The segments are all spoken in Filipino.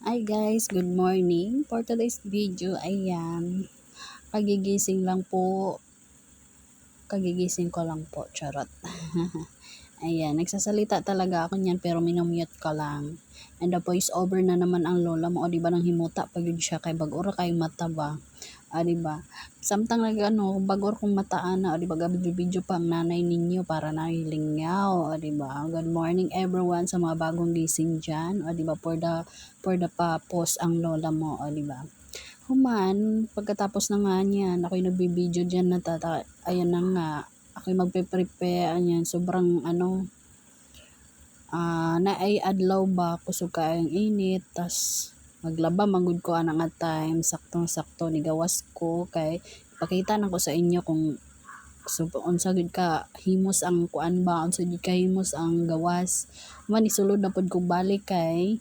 Hi guys, good morning. For today's video, ayan, kagigising lang po. Kagigising ko lang po, charot. Ayan, nagsasalita talaga ako niyan pero minumute ko lang. And the voice over na naman ang lola mo, o diba nang himuta pag yun siya kay bagura kay mata ba. O diba? Samtang bagor kong mataan na, o diba video pa ang nanay ninyo para nahilingaw, o diba? Good morning everyone sa mga bagong gising dyan, o diba? For the post ang lola mo, o diba? Human, pagkatapos na nga niyan, ako'y nagbibideo dyan na ayan na nga, ako'y magpe-prepare, ayan, sobrang na ay adlaw ba, kusog kaayong init, tas maglaba, manggod ko anang nga time, saktong-sakto, nigawas ko, kay pakita na ko sa inyo kung unsa gid ka himos ang kuan ba, unsa gid ka himos ang gawas. Man, isulod na pod ko balik kay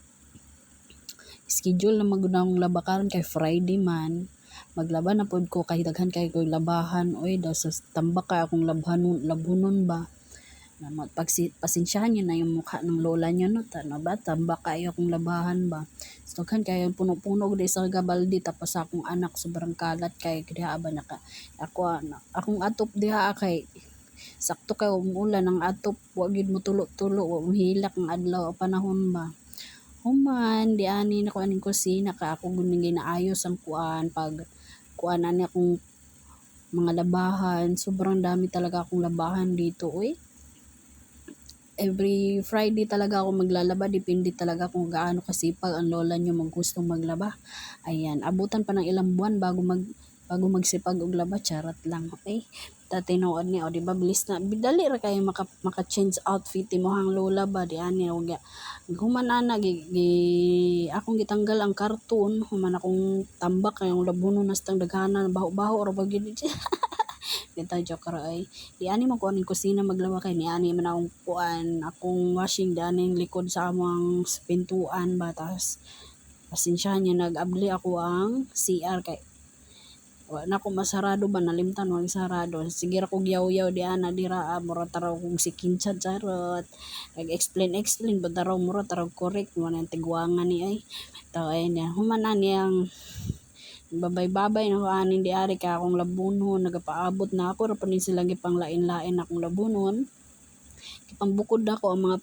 schedule na magunang laba karon kay Friday man. Maglaba na pod ko kay daghan kay ko labahan, oy daw sa tambak kay akong labhunon ba. Na pasensyahan niyo na yung mukha ng lola niyo no, tano ba tambak kayo akong labahan ba. So daghan kay puno-puno gud sa gabaldi, tapos akong anak sobrang kalat kay diha ba naka akong atop diha kay sakto kay umulan ang atop, wa gyud mo tulo-tulo, wa mo hilak ang adlaw o panahon ba. Human, di ani na ko aning kusina ka ako guning ginaayos ang kuan ani akong mga labahan. Sobrang dami talaga akong labahan dito, uy. Every Friday talaga ako maglalaba, depende talaga kung gaano kasipag ang lola nyo gustong maglaba. Ayan, abutan pa ng ilang buwan bago magsipag og laba, charot lang, okay? Tatinood niya, o diba, bilis na, bidali ra kayo maka-change outfit mo hang lola ba, di ani, human ana, akong gitanggal ang karton, human akong tambak, kayong labuno nastang daghanan, baho-baho, or bagid, kita joke ra ay. Di ani mo ko aning kusina maglaba kay ni ani man akong washing di aning likod sa among pintuan ba, tas pasensyahan niya nag-abli ako ang CR kay na ko masarado ba, nalimtan wag sarado, sige ra ko yaw-yaw di ana dira, mura taraw kong si Kinchad charot, explain ba taraw, mura taraw correct mo nang tigwangan ni ay taw ay niya human ani ang babay-babay na ko aning di ari ka akong labunon, nagapaabot na ako ra pa ni sila gipang lain-lain akong labunon. Gipambukod ako ang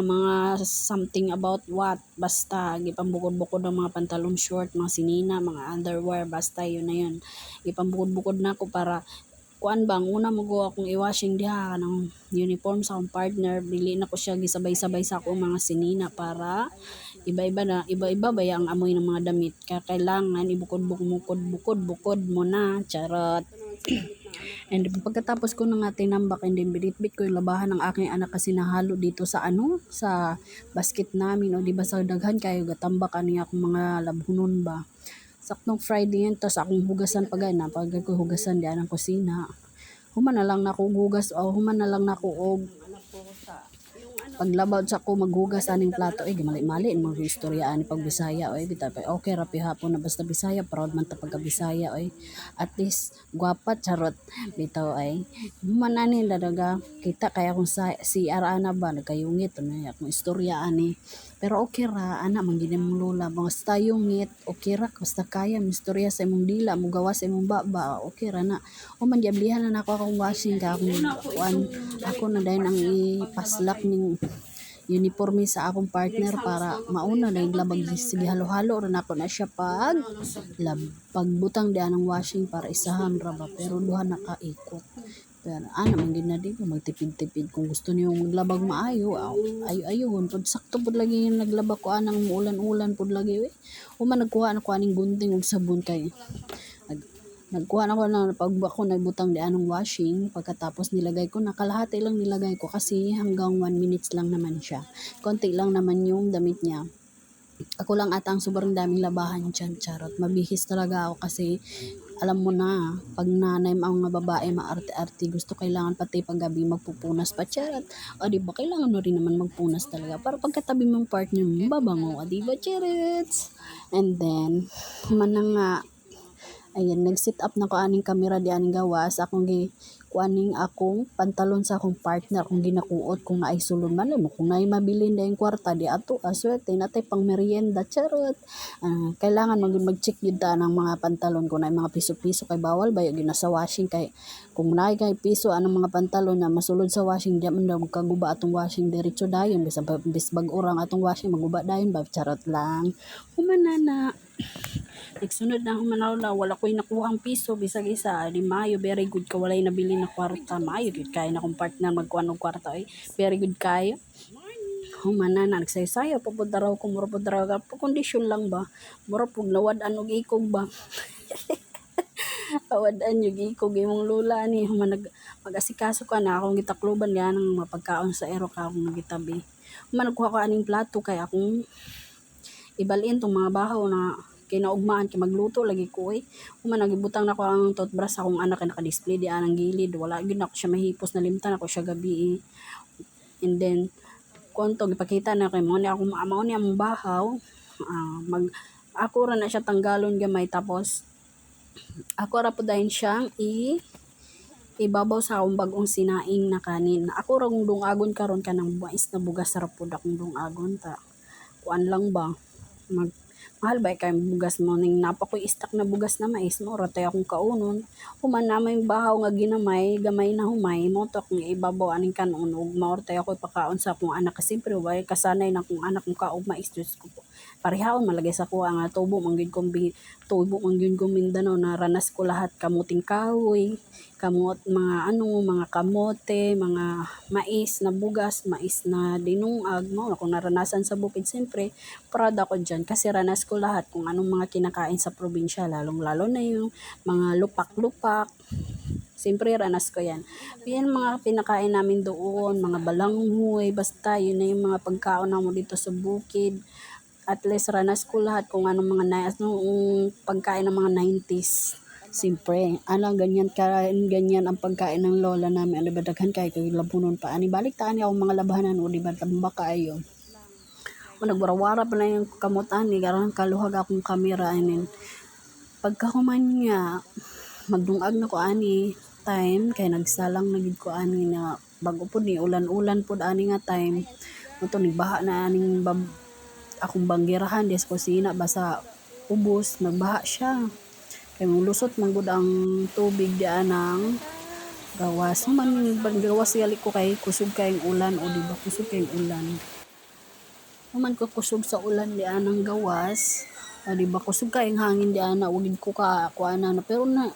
mga something about what, basta gipambukod-bukod ang mga pantalon short, mga sinina, mga underwear, basta yun na yun. Gipambukod-bukod na ako para kuan bang una mo go akong i-washing diha ng uniform sa akong partner, bili na ko siya gisabay-sabay sa akong mga sinina para iba-iba ba ang amoy ng mga damit, kaya kailangan ibukod-bukod mo na, charot. And pagkatapos ko na nga tinambak, and then binitbit ko yung labahan ng aking anak kasi nahalo dito sa sa basket namin, o di ba sa daghan kayo gatambak ani akong mga labhunon ba. Saktong Friday yan, tas akong hugasan pagana pag ko hugasan di anang kusina. Human na lang nako hugas, o human na lang nako og paglabad sa ko maghugas aning plato, mali-mali mga istorya ani pag Bisaya, bitaw pa okay ra hapon na basta Bisaya, proud man ta pagka Bisaya, at least gwapa, charot, bitaw ay human ani dadaga kita kaya kung sa CR ana ba nagkayungit ano akong istorya ani, pero okay ra ana man gid mong lola, basta yungit okay ra, basta kaya istorya sa imong dila mo gawas sa imong baba, okay ra na. O man giablihan na nako akong washing ka akong ako na dayon ang ipaslak ning uniforme sa akong partner para mauna na iglabag, sige halo-halo ra nako na siya pagbutang di anang washing para isahan ra ba, pero duha na ka ikot. Pero ana man gid na di magtipid-tipid, kung gusto niyo maglabag maayo, ayun pud sakto pud lagi yung naglaba ko anang muulan-ulan pud lagi, man nagkuha na ko aning gunting ug sabon kay nagkuha na ko na pag ako nagbutang di anong washing, pagkatapos nilagay ko nakalahati lang nilagay ko kasi hanggang 1 minutes lang naman siya, konti lang naman yung damit niya. Ako lang atang sobrang daming labahan dyan, charot. Mabihis talaga ako kasi alam mo na, pag nanay mga babae maarte-arte, gusto kailangan pati pag gabi magpupunas pa, charot. O diba, kailangan mo rin naman magpunas talaga para pagkatabi mong partner mo, babango, o diba, charot. And then, man na nga, Ayan, nag-set up na ko aning kamera di aning gawas. Akong kuaning akong pantalon sa akong partner kung ginakuot kung naay sulod man mo kung naay mabilin dayong kwarta di ato aswerte natay pang merienda charot. Kailangan mag-check yun ta ng mga pantalon kung naay mga piso-piso kay bawal bayo gina sa washing kay kung naay kay piso anong mga pantalon na masulod sa washing di man daw kaguba atong washing diretso dayon bis bag-urang atong washing maguba dayon ba charot lang. Humanana. Nagsunod na ako manawla, wala ko'y nakuha ang piso, bisag isa, di maayo, very good ka, walay nabili na kwarta, maayo, good kayo na kung partner magkuhan ng kwarta, very good kayo. Humana na, nagsaysaya, pupunta raw ko, mura punta raw ka, kondisyon lang ba, mura pug nawadaan og ikog ba, nawadaan yung ikog, imong lula ni, mag-asikaso ka na, akong gitakluban, nga ng mapagkaon sa ero ka, akong nagitabi. Nagkuha ko aning plato, kaya akong ibalin tong mga bahaw na kinaugmaan kay magluto lagi ko nagibutang na ko ang toothbrush akong anak na naka-display di anang gilid wala gyud ako siya mahipos na limtan ako siya gabi and then konto gipakita na kay mo ni ako mao ni among bahaw mag ako ra na siya tanggalon gamay tapos ako ra pud dayon siyang ibabaw sa akong bagong sinaing na kanin ako ra kung dungagon karon kanang mais na bugas ra pud akong dungagon ta kuan lang ba mahal ba kay bugas mo ning napakoy istak na bugas na mais mo ratay akong kaunon human na may bahaw nga ginamay gamay na humay mo to kung ibabaw aning kanon ug maortay ako ipakaon sa akong anak kasi siyempre way kasanay na akong anak kung kaog mais Diyos ko po parehon malagay sa kuha nga tubo mangyud kong tubo mangyud kong Mindanao na ranas ko lahat kamuting kahoy kamot mga kamote mga mais na bugas mais na dinungag mo kung naranasan sa bukid siyempre proud ako dyan kasi ranas ko lahat kung anong mga kinakain sa probinsya lalong-lalo na yung mga lupak-lupak. Siyempre ranas ko yan. Yan mga pinakain namin doon, mga balanghoy, basta yun na yung mga pagkaon mo dito sa bukid. At least ranas ko lahat kung anong mga pagkain ng mga 90s. Siyempre, ganyan ang pagkain ng lola namin. Ano ba daghan kayo labunon pa. Ani balik taan ako mga labahanan o di ba tamba kayo. Nagwarawara pa na yung kamutan ni garon kaluhag akong kamera pagka kuman nga magdungag na ko ani time kay nagsalang na gid ko ani na bago pud ni ulan-ulan pud ani nga time moto nigbaha na aning akong banggirahan des kusina basa ubos nagbaha siya kay mulusot man gud ang tubig dian ng gawas man gawas gali ko kay kusog kayong ulan o di ba kusog kayong ulan man ko kusog sa ulan di anang gawas di ba kusog kayong hangin di ana ugid ko ka kuana na pero na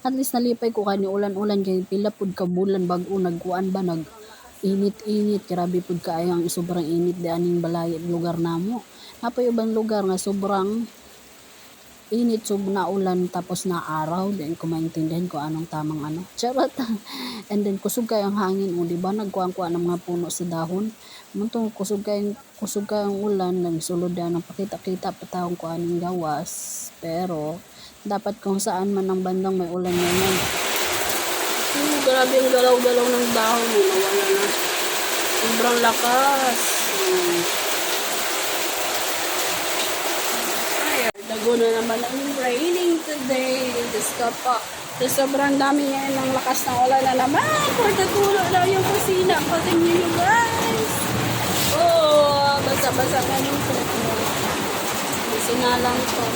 at least nalipay ko kani ulan-ulan kay pila pud ka bulan bag-o nagkuan ba nag init grabe pud kaayang sobrang init di aning balay lugar namo napay ubang lugar nga sobrang init sub na ulan tapos na araw din ko maintindihan ko anong tamang charot and then kusog kayong hangin o di ba nagkuan-kuan ng mga puno sa dahon muntong kusog kayong ulan nagsulod na ng pakita-kita patawong ko aning gawas pero dapat kung saan man ang bandang may ulan ngayon grabe ang galaw-galaw ng dahon nawala na sobrang lakas dago na naman ang raining today Diyos ka pa sobrang dami ngayon ng lakas ng ulan na naman pagkatulo na yung kusina patingin nyo guys basa-basa nga yung tulo sinalang to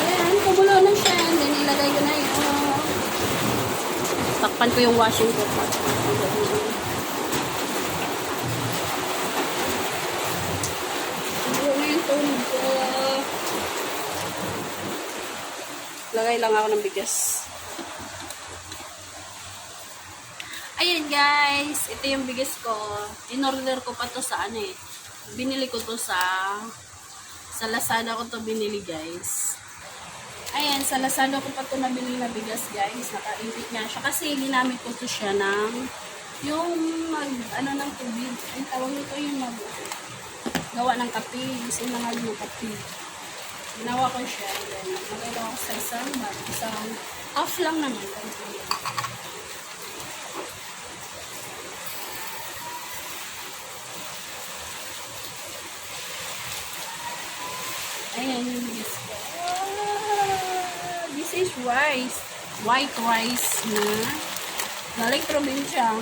ayan kumulo na siya and then ilagay ko na yun takpan ko yung washing ko lagay lang ako ng bigas ayan guys ito yung bigas ko in-order ko pa to sa binili ko to sa Lazada ko to binili guys ayan sa Lazada ko pa to nabili na bigas guys naka-impit nga siya kasi ginamit ko to siya ng yung ng tubig ang tawag nito yung gawa ng kape gusto na nga yung kape ginawa ko siya and then nagagawa ko sa isang half lang naman rice. White rice na galing probinsya.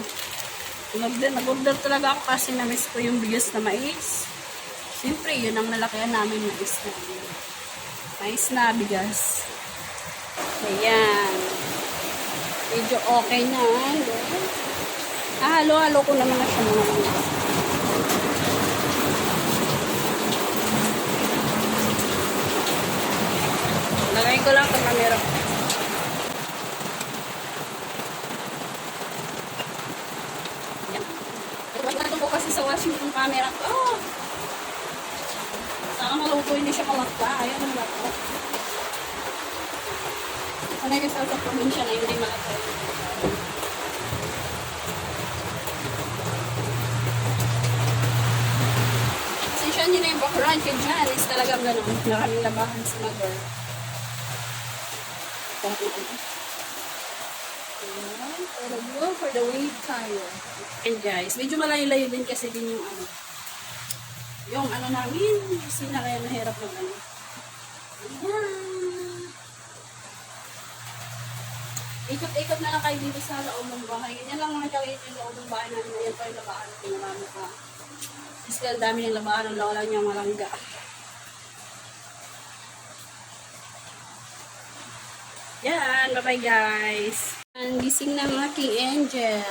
Nag-order talaga ako kasi na-miss ko yung bigas na mais. Siyempre, yun ang nalakihan namin mais na. Mais na bigas. Ayan. Medyo okay na. Halo-halo ko naman na siya mga mais. Lagay ko lang sa camera. Ito ko kasi sa washing yung camera ko. Oh! Saka maluto, hindi siya malakta. Ayaw na malakta. Sanay kasi sa probinsya na hindi malakta. Kasi siya nila yung background kay Janice. Talagang gano'n. Maraming labahan sa mother. For the wave tayo. And guys, medyo malayo-layo din kasi din yung namin. Kasi na kaya mahirap ng ano. Ayan. Ikot-ikot na lang kayo dito sa loob ng bahay. Ganyan lang mga kaliit yung loob ng bahay namin. Ayan pa yung labaan. Pinarami pa. Kasi ang dami ng labaan. Ang lawala niya malangga. Yan. Bye-bye guys. And gising ng aking angel.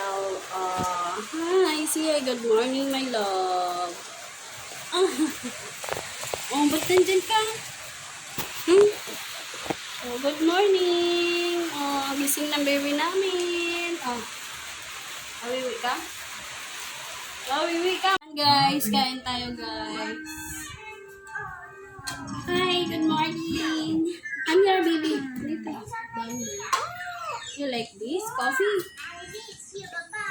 Hi, Sia. Good morning, my love. Oh, ba't nandyan ka? Oh, good morning. Oh, gising ng baby namin. Wiwi ka? Wiwi ka. Guys, kain tayo, guys. Hi, good morning. I'm your baby. You like this? Coffee?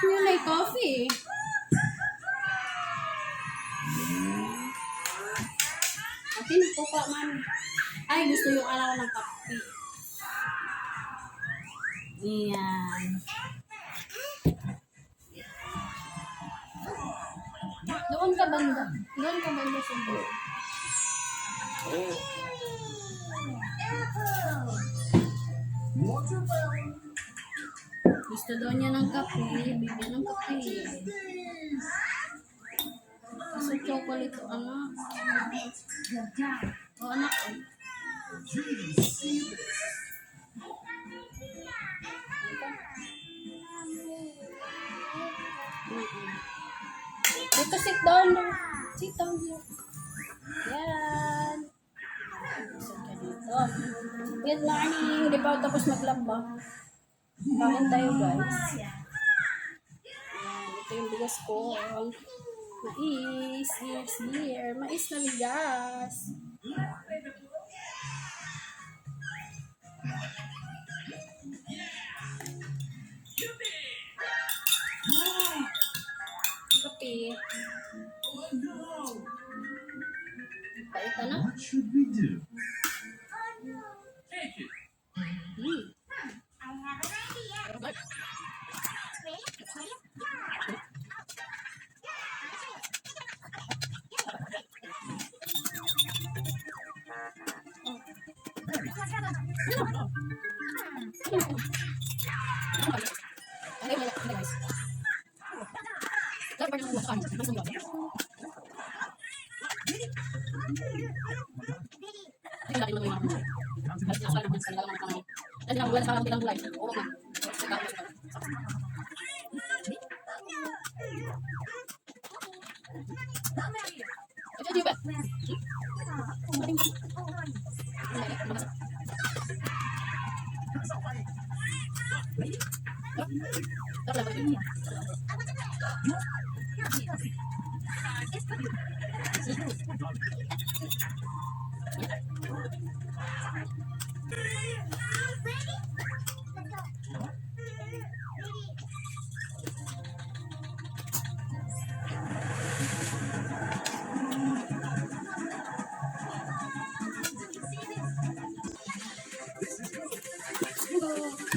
You like coffee? Atin, pupa man. Ay, gusto yung alaw ng kape. Ayan. Doon ka banda. Doon ka banda sa buo. Gusto daw niya ng kape, bigyan ng kape. Gusto chocolate o anak. O anak o. Dito sit down. Sit down here. Yan. Sit ka dito. Good morning. Hindi pa tapos maglaba. Kain tayo guys. Ayan, ito yung bigas ko. Mais. Yes, here. Mais na bigas. Kape. Paita na. What should we do? Take it. I have an idea.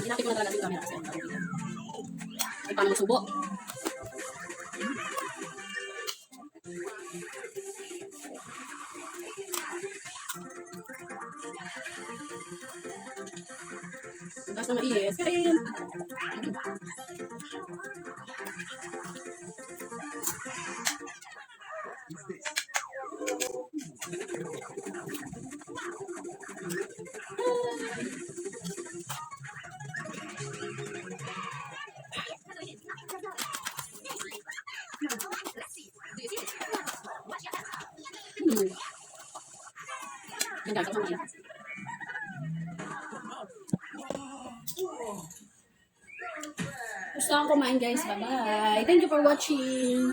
Hinapit ko na talaga yung camera kasi ay paano magsubo. Basta mais. Kain. Ganda ka kumain. Gusto akong kumain guys. Bye-bye. Thank you for watching.